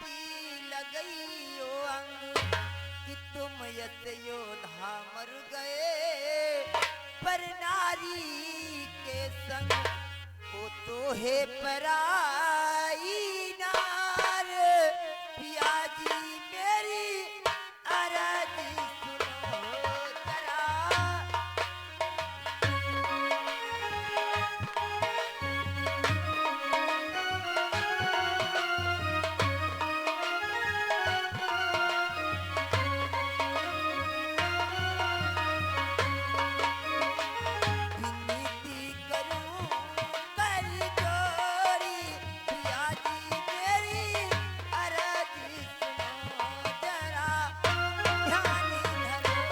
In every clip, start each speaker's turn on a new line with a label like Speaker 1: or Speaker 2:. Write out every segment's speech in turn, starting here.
Speaker 1: बीती लगई ओ अंग कि तुम यत योद्धा मर गए पर नारी के संग वो तो है पराई नार। पिया जी मेरी अरज सुनो जरा। विनती करूं कर जोरी पिया जी मेरी अरज सुनो जरा। ध्यान धरो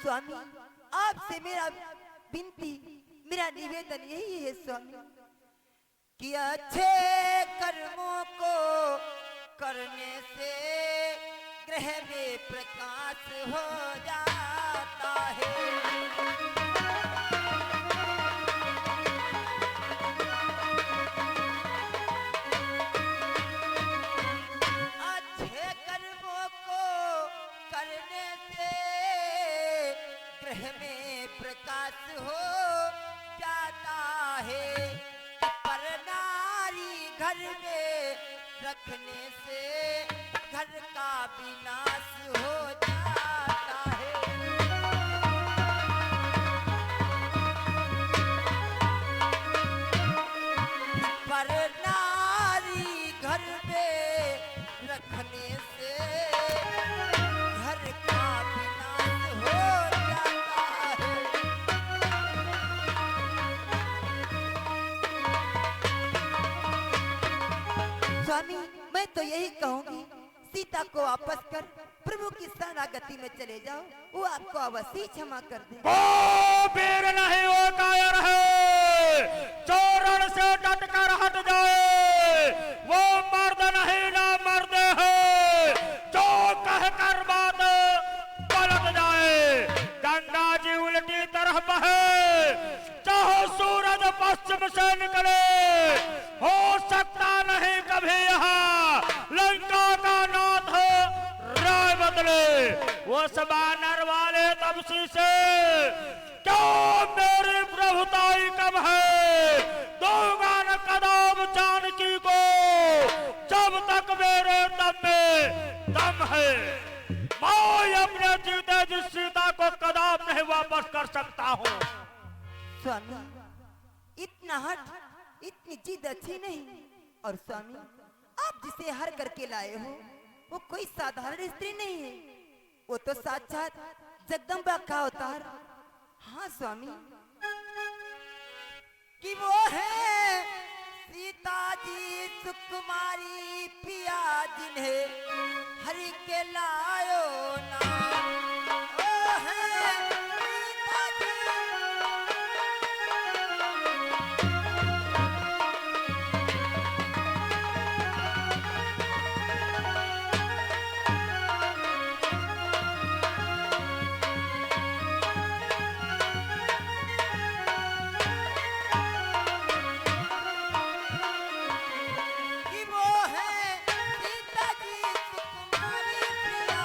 Speaker 1: स्वामी, आपसे मेरा विनती, मेरा निवेदन यही है स्वामी कि अच्छे कर्मों को करने से ग्रह में प्रकाश हो जाता है। अच्छे कर्मों को करने से ग्रह में प्रकाश हो जाता है पर नारी घर में रखने से घर का विनाश हो जाता है। पर नारी घर में रखने से घर का विनाश हो जाता है। स्वामी, मैं तो यही कहूंगी सीता को वापस कर प्रभु की शरणागति में चले जाओ, वो आपको अवश्य क्षमा कर दे।
Speaker 2: वो वीर नहीं वो कायर है, चोरण से डटकर हट जाए। वो मर्द नहीं ना मर्द है, जो कहकर बात पलट जाए। गंगा जी उल्टी तरफ बहे, चाहे सूरज पश्चिम से निकले, हो सकता नहीं कभी यहाँ लंका का नाथ राय बदले। वो बानर वाले तपसी से क्यों मेरी प्रभुताई कब है, दूंगा न कदम जानकी को जब तक मेरे दम में दम है। मैं अपने जीते जी सीता को कदम नहीं वापस कर सकता हूँ।
Speaker 1: स्वामी, इतना हट, इतनी जिद अच्छी नहीं। और स्वामी, आप जिसे हर करके लाए हो वो कोई साधारण स्त्री नहीं है, वो तो साक्षात जगदम्बा का अवतार। हाँ स्वामी, कि वो है सीता जी सुकुमारी पिया जिन्हें हरि के लायो ना। वो है सीता जी कि वो है सीता जी सुकुमारी पिया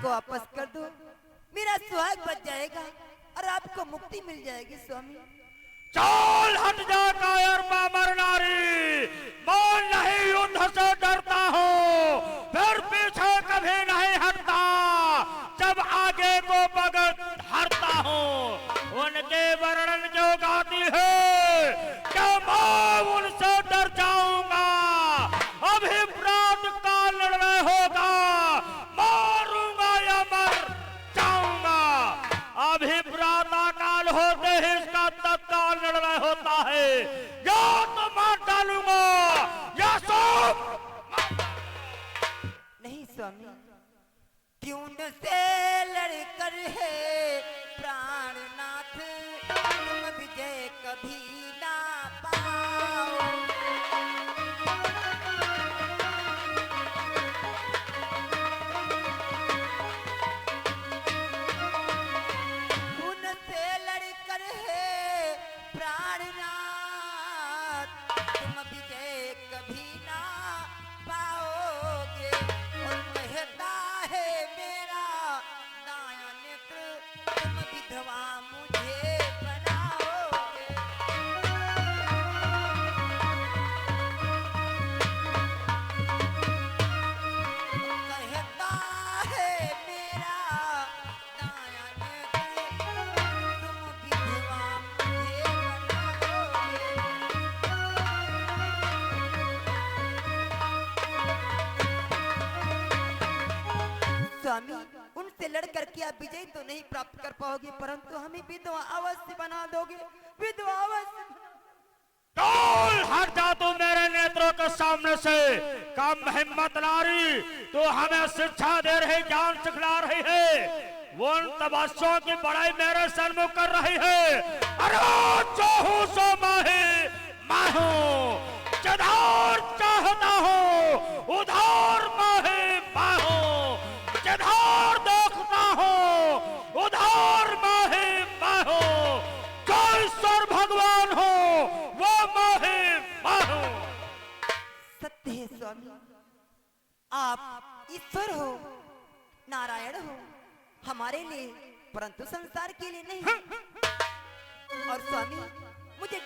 Speaker 1: को वापस कर दो, मेरा सुहाग बच जाएगा और आपको मुक्ति मिल जाएगी स्वामी।
Speaker 2: चल हट जा कायर पामर नारी, मैं नहीं युद्ध से डरता हूँ, फिर पीछे कभी नहीं हटता, जब आगे को पकड़ हरता हूँ। उनके वर्णन जो गाती है क्या मैं उनसे डर जाऊंगा? अभी प्रात का निर्णय होगा, मारूंगा या मर जाऊंगा। अभी प्रातः काल होते ही इसका तत्काल निर्णय होता है, या तो मार डालूंगा या सो।
Speaker 1: नहीं स्वामी, ट्यून से लड़कर है प्राणनाथ, तुम विजय कभी ना पाओ। खून से लड़कर है प्राणनाथ, तुम विजय कभी ना पाओगे। और कहता है मेरा दाया नेत्र, तुम विधवा मुझे बनाओगे। कहता है मेरा दाया नेत्र, तुम विधवा मुझे बनाओगे। स्वामी, उनसे लड़ करके आप विजय तो नहीं प्राप्त कर पाओगे, परंतु हमें विधवा अवश्य बना दोगे, विधवा अवश्य।
Speaker 2: चल हट जा तू मेरे नेत्रों के सामने से, कम हिम्मत नारी, तू हमें शिक्षा दे रही, ज्ञान सिखला रही है, वो उन तपस्याओं की बड़ाई मेरे सन्मुख कर रही है। अरे जो हूँ सो मैं हूँ, जिधर चाहता हूँ उधर मैं हूँ, जिधर देखता हूँ उधर मैं हूँ, जो ईश्वर भगवान हो वो मैं हूँ।
Speaker 1: सत्य है स्वामी, आप ईश्वर हो, नारायण हो हमारे लिए, परंतु संसार के लिए नहीं। और स्वामी, मुझे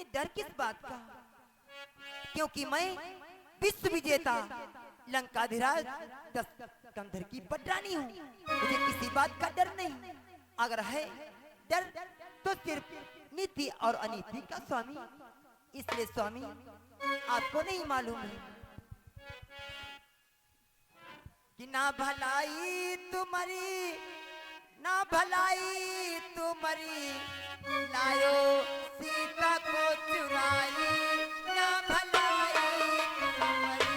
Speaker 1: डर किस बात का? क्योंकि मैं विश्व विजेता लंकाधिराज कंधर की पटरानी हूँ, मुझे किसी बात का डर नहीं। अगर है डर तो सिर्फ नीति और अनीति का स्वामी। इसलिए स्वामी, आपको नहीं मालूम है कि ना भलाई तुम्हारी, ना भलाई तुम्हारी, लायो सीता को चुराई, ना भलाई तुम्हारी।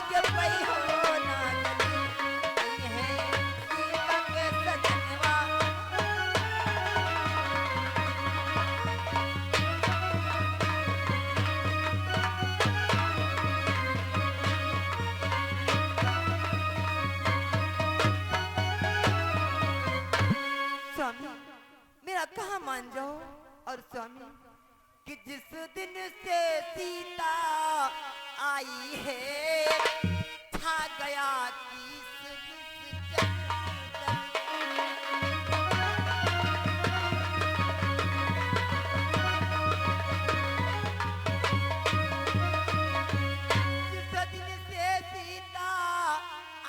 Speaker 1: भाग्य पई हो ना गली है सीता के सजनवा। स्वामी मेरा कहाँ मान जाओ। और स्वामी कि जिस दिन से सीता आई है छा गया तीस बिस जंगल। जिस दिन से सीता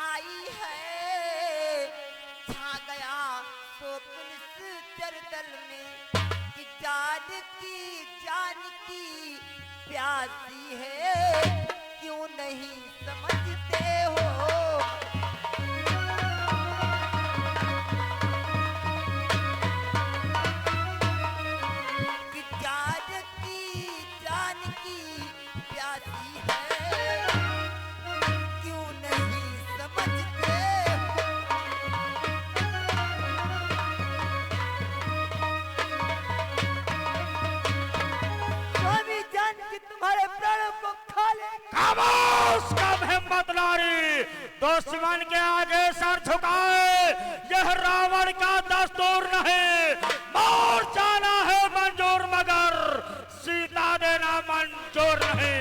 Speaker 1: आई है छा गया तो पुलिस चरदल में कि जान की प्यासी है क्यों नहीं समझते हो। कि जान की प्यासी है क्यों नहीं समझते हो। स्वामी जान की तुम्हारे प्राणों को खा ले।
Speaker 2: खामोश कब हिम्मत नारी दुश्मन के आगे सर झुकाए यह रावण का दस्तूर नहीं। मार जाना है मंजूर मगर सीता देना मंजूर नहीं।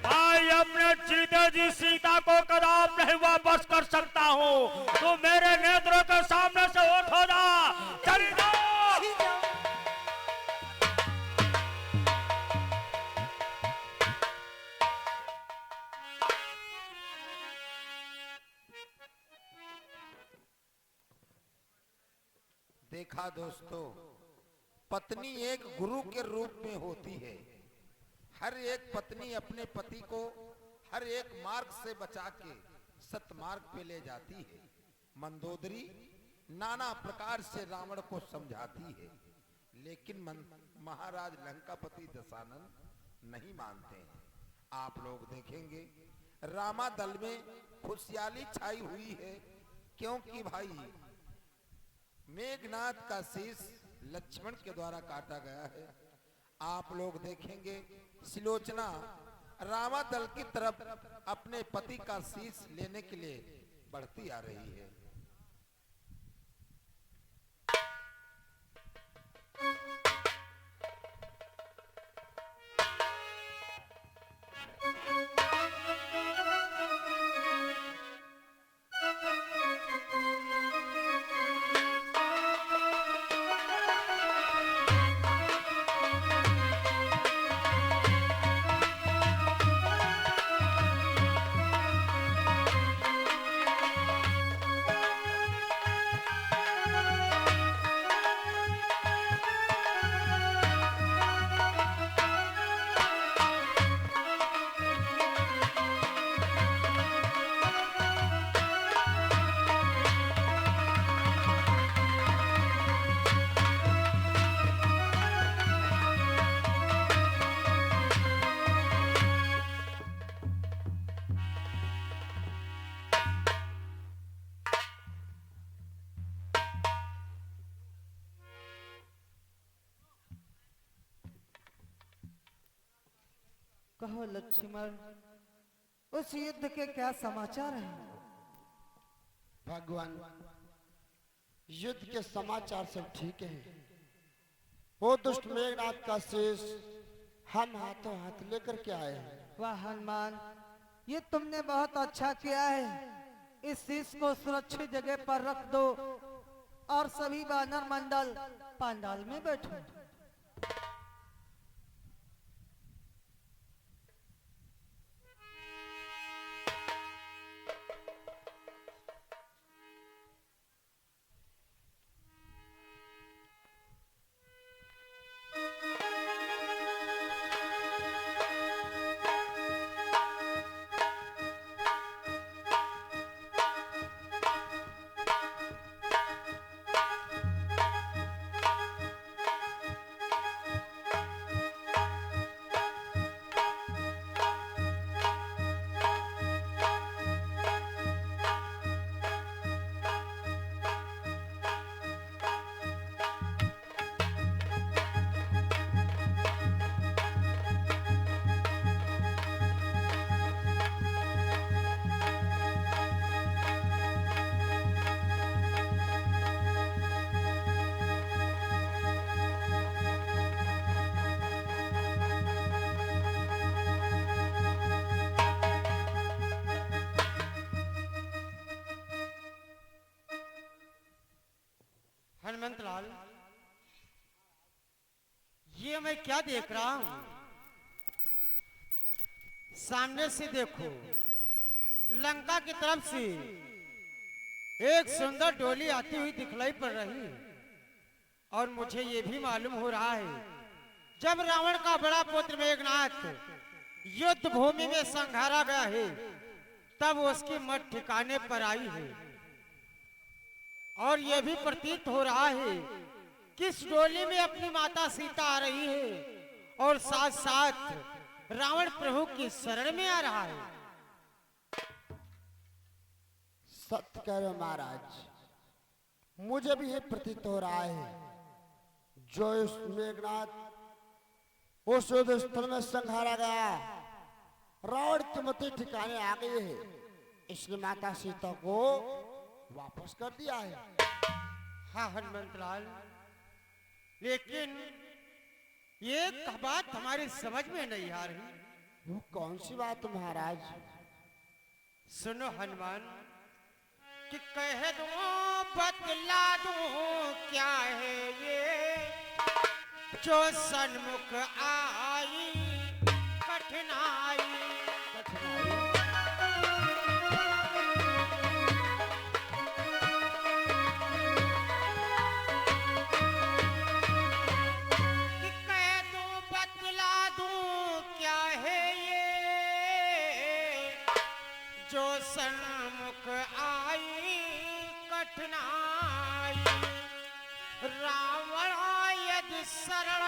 Speaker 2: भाई अपने जीते जी सीता को कदाप नहीं वापस कर सकता हूँ। तू मेरे नेत्रों के सामने से उठ हो जा। चली जा।
Speaker 3: देखा दोस्तों, पत्नी एक गुरु के रूप में होती है। हर एक पत्नी अपने पति को हर एक मार्ग से बचा के सतमार्ग पे ले जाती है। मंदोदरी नाना प्रकार से रावण को समझाती है, लेकिन महाराज लंकापति दशानन नहीं मानते हैं। आप लोग देखेंगे रामा दल में खुशहाली छाई हुई है, क्योंकि भाई मेघनाथ का शीश लक्ष्मण के द्वारा काटा गया है। आप लोग देखेंगे सिलोचना रामा दल की तरफ अपने पति का शीश लेने के लिए बढ़ती आ रही है।
Speaker 4: कहो लक्ष्मण, उस युद्ध के क्या समाचार हैं?
Speaker 5: भगवान, युद्ध के समाचार सब ठीक है। वो दुष्ट मेघनाथ का शेष हम हाथों हाथ लेकर के आए हैं।
Speaker 4: वाह हनुमान, ये तुमने बहुत अच्छा किया है। इस शीश को सुरक्षित जगह पर रख दो और सभी वानर मंडल पांडाल में बैठो।
Speaker 6: हनुमंत लाल, ये मैं क्या देख रहा हूं? सामने से देखो, लंका की तरफ से एक सुंदर डोली आती हुई दिखलाई पड़ रही है। और मुझे ये भी मालूम हो रहा है, जब रावण का बड़ा पुत्र मेघनाथ युद्ध भूमि में संघारा गया है, तब उसकी मत ठिकाने पर आई है। और यह भी प्रतीत हो रहा है कि इस डोली में अपनी माता सीता आ रही है और साथ साथ रावण प्रभु की शरण में आ रहा है।
Speaker 5: सत्य कह रहे हो महाराज, मुझे भी ये प्रतीत हो रहा है, जो इस मेघनाथ उस युद्ध स्थल में संघारा गया, रावण की मति ठिकाने आ गई है, इसलिए माता सीता को वापस कर दिया है।
Speaker 6: हाँ हनुमंत लाल, लेकिन ये बात हमारी समझ में नहीं आ रही।
Speaker 5: वो कौन सी बात महाराज?
Speaker 6: सुनो हनुमान, कि कह दूं बतला दूं क्या है ये, जो सन्मुख आई कठिनाई। कि कह दूं बतला दूं क्या है ये, जो सन्मुख आई कठिनाई। रावण यदि शरण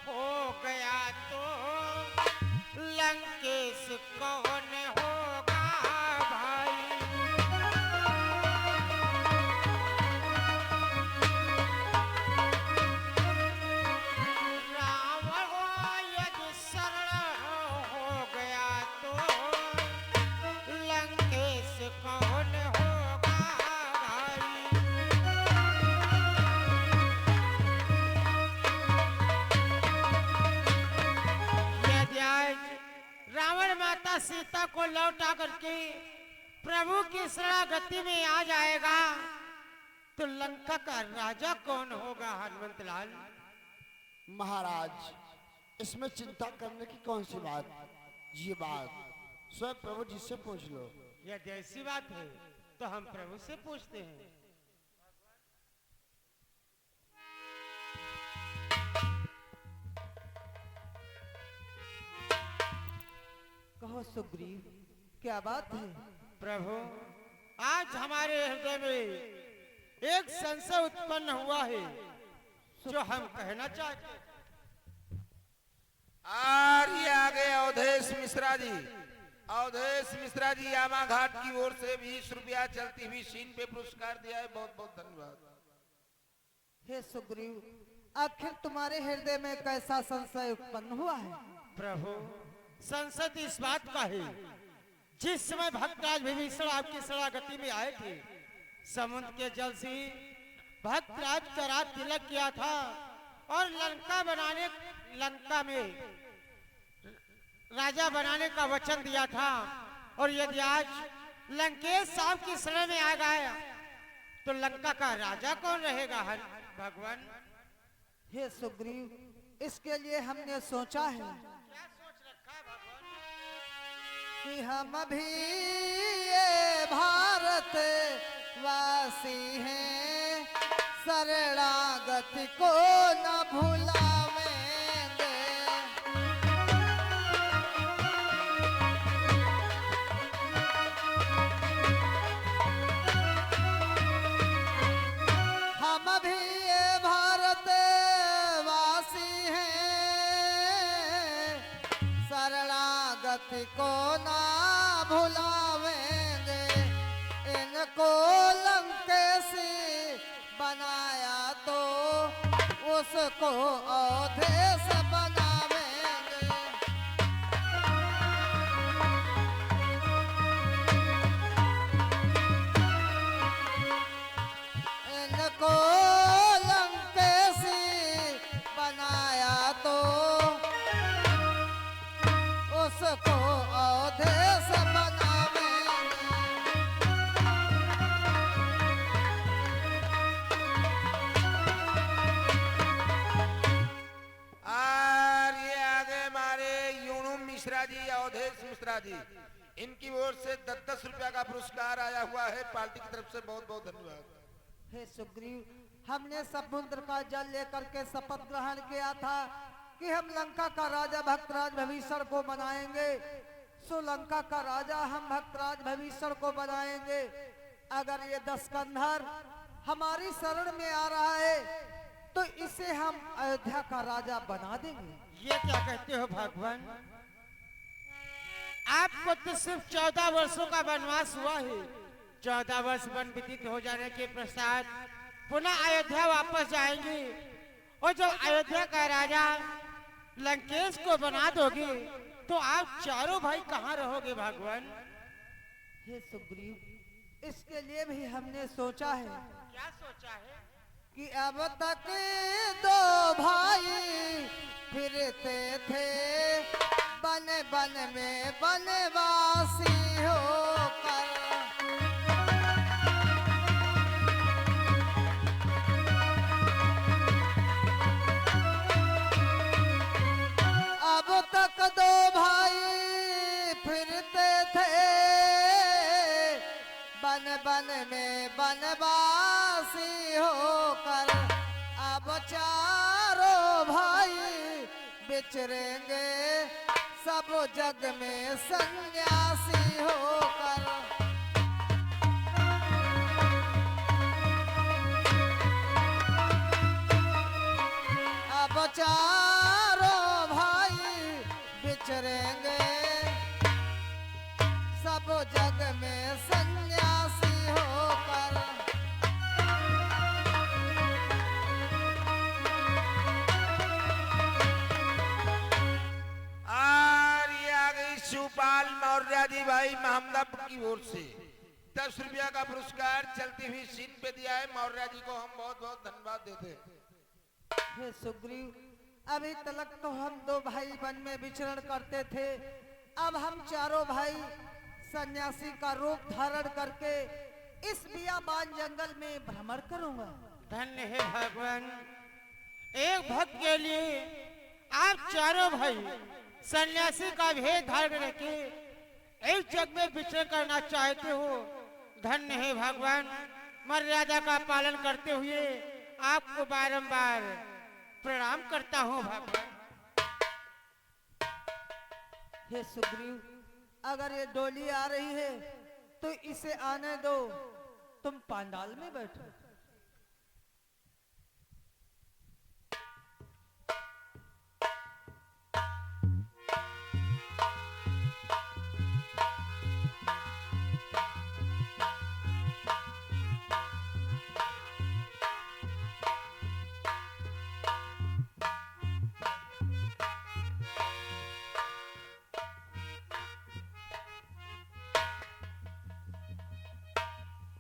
Speaker 6: हो गया तो लंकेश कौन होगा भाई। रावण यदि शरण हो गया तो लंकेश कौन होगा भाई। यदि आज रावण माता सीता को लौटा करके प्रभु की शरणागति में आ जाएगा, तो लंका का राजा कौन होगा हनुमंत लाल?
Speaker 5: महाराज, इसमें चिंता करने की कौन सी बात? ये बात स्वयं प्रभु जी से पूछ लो।
Speaker 6: यदि ऐसी बात है तो हम प्रभु से पूछते हैं।
Speaker 4: कहो सुग्रीव, क्या बात है?
Speaker 6: प्रभु, आज हमारे हृदय में एक संशय उत्पन्न हुआ है, जो हम कहना चाहते हैं।
Speaker 3: ये आ गए अवधेश मिश्रा जी। अवधेश मिश्रा जी यामा घाट की ओर से 20 रुपया चलती हुई शीन पे पुरस्कार दिया है, बहुत बहुत धन्यवाद।
Speaker 4: हे सुग्रीव, आखिर तुम्हारे हृदय में कैसा संशय उत्पन्न हुआ है?
Speaker 6: प्रभु, संसद इस बात का है, जिस समय भक्तराज विभीषण आपकी शरणागति में आए थे, समुद्र के जल से भक्तराज का रात तिलक किया था और लंका में राजा बनाने का वचन दिया था। और यदि आज लंकेश साहब की शरण में आ गया, तो लंका का राजा कौन रहेगा भगवान?
Speaker 4: हे सुग्रीव, इसके लिए हमने सोचा है
Speaker 6: क्या सोच रखा है भगवान?
Speaker 4: कि हम भी ये भारत वासी हैं, शरणागति को न भुलावेंगे। हम भी ये भारत वासी हैं, शरणागति को ना भुलावेंगे। इनको लंकेशी बनाया तो
Speaker 3: मित्रा जी, इनकी ओर से 10-10 रुपया का पुरस्कार आया हुआ है, पार्टी की तरफ से बहुत बहुत धन्यवाद।
Speaker 4: हे सुग्रीव, हमने समुद्र का जल लेकर के शपथ ग्रहण किया था कि हम लंका का राजा भक्तराज भविष्य को बनाएंगे। सो लंका का राजा हम भक्तराज भविष्य को बनाएंगे। अगर ये 10 कंधर हमारी शरण में आ रहा है तो इसे हम अयोध्या का राजा बना देंगे।
Speaker 6: ये क्या कहते हो भगवान? आपको तो सिर्फ 14 वर्षों का वनवास हुआ है। 14 वर्ष वन व्यतीत हो जाने के पश्चात पुनः अयोध्या वापस जाएंगे, और जब अयोध्या का राजा लंकेश को बना दोगे तो आप चारों भाई कहाँ रहोगे भगवान?
Speaker 4: हे सुग्रीव, इसके लिए भी हमने सोचा है।
Speaker 6: क्या सोचा है?
Speaker 4: कि अब तक 2 भाई फिरते थे बन बन में बनवासी होकर। अब तक 2 भाई फिरते थे बन बन में बनवासी होकर। अब चारों भाई बिचरेंगे सब जग में सन्यासी होकर। अब चारों भाई बिचरेंगे सब जग में सन्यासी होकर।
Speaker 3: और ये आ गई शिवपाल मौर्य जी भाई महमदापुर की ओर से 10 रुपया का पुरस्कार चलती हुई सीन पे दिया है। मौर्य जी को हम बहुत बहुत धन्यवाद देते हैं।
Speaker 4: हे सुग्रीव, अभी तक तो हम 2 भाई वन में विचरण करते थे, अब हम चारों भाई सन्यासी का रूप धारण करके इस बियाबान जंगल में भ्रमण करूंगा।
Speaker 6: धन्य है भगवान, एक भक्त के लिए आप चारों भाई सन्यासी का भेद धारण करके एक जग में विचरण करना चाहते हो। धन्य है भगवान, मर्यादा का पालन करते हुए आपको बारंबार प्रणाम करता हूँ भगवान।
Speaker 4: हे सुग्रीव, अगर ये डोली आ रही है तो इसे आने दो, तुम पांडाल में बैठो।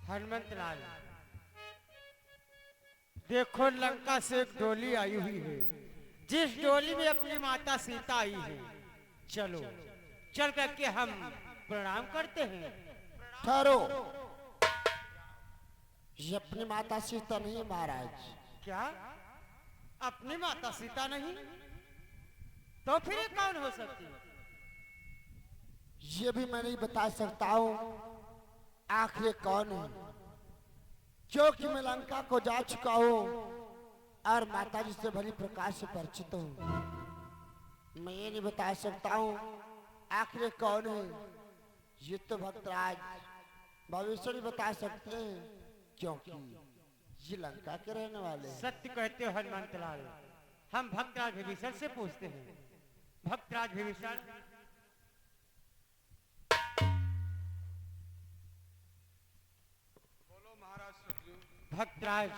Speaker 6: हनुमंत लाल, देखो लंका से एक डोली आई हुई है, जिस डोली में अपनी माता सीता आई है। चलो चल करके हम प्रणाम करते हैं।
Speaker 5: ठहरो, ये अपनी माता सीता नहीं महाराज।
Speaker 6: क्या अपनी माता सीता नहीं? तो फिर ये कौन हो सकती है?
Speaker 5: ये भी मैं नहीं बता सकता हूँ आखिर कौन है, क्योंकि मैं लंका को जा चुका हूँ और माता जी से भली प्रकार से परिचित हूँ। मैं ये नहीं बता सकता हूँ आखिर कौन है। ये तो भक्तराज भविष्य नहीं बता सकते हैं, क्योंकि ये लंका के रहने वाले हैं।
Speaker 6: सत्य कहते हो हनुमंत लाल, हम भक्तराज विभीषण से पूछते हैं। भक्तराज विभीषण, भक्तराज